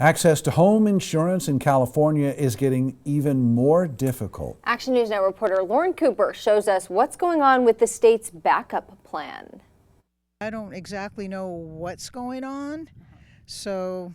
Access to home insurance in California is getting even more difficult. Action News Now reporter Lauren Cooper shows us what's going on with the state's backup plan. I don't exactly know what's going on, so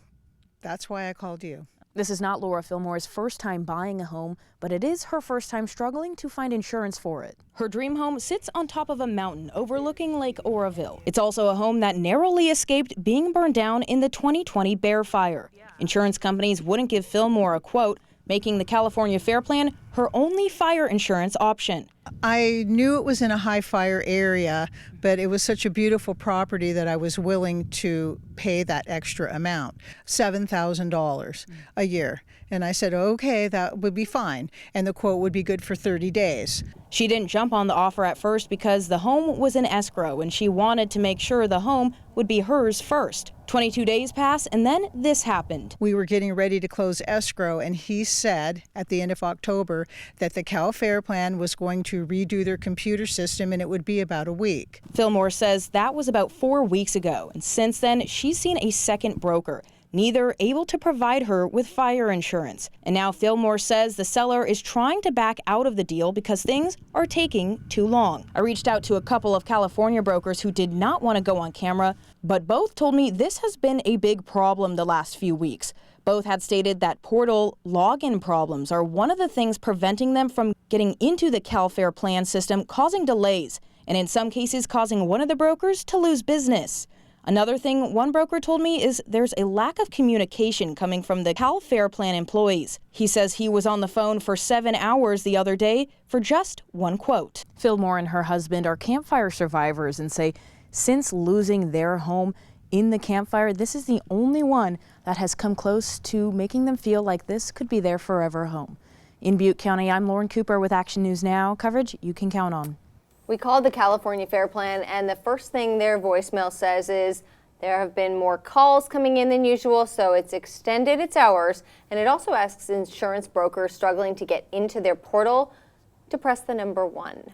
that's why I called you. This is not Laura Fillmore's first time buying a home, but it is her first time struggling to find insurance for it. Her dream home sits on top of a mountain overlooking Lake Oroville. It's also a home that narrowly escaped being burned down in the 2020 Bear Fire. Insurance companies wouldn't give Fillmore a quote, making the California Fair Plan her only fire insurance option. I knew it was in a high fire area, but it was such a beautiful property that I was willing to pay that extra amount, $7,000 a year. And I said, okay, that would be fine. And the quote would be good for 30 days. She didn't jump on the offer at first because the home was in escrow and she wanted to make sure the home would be hers first. 22 days passed and then this happened. We were getting ready to close escrow and he said at the end of October that the Cal Fair Plan was going to redo their computer system and it would be about a week. Fillmore says that was about 4 weeks ago, and since then she's seen a second broker, neither able to provide her with fire insurance. And now Fillmore says the seller is trying to back out of the deal because things are taking too long. I reached out to a couple of California brokers who did not want to go on camera, but both told me this has been a big problem the last few weeks. Both had stated that portal login problems are one of the things preventing them from getting into the Cal Fair Plan system, causing delays, and in some cases causing one of the brokers to lose business. Another thing one broker told me is there's a lack of communication coming from the Cal Fair Plan employees. He says he was on the phone for 7 hours the other day for just one quote. Fillmore and her husband are campfire survivors and say since losing their home in the campfire, this is the only one that has come close to making them feel like this could be their forever home. In Butte County, I'm Lauren Cooper with Action News Now, coverage you can count on. We called the California Fair Plan, and the first thing their voicemail says is there have been more calls coming in than usual, so it's extended its hours. And it also asks insurance brokers struggling to get into their portal to press the number 1.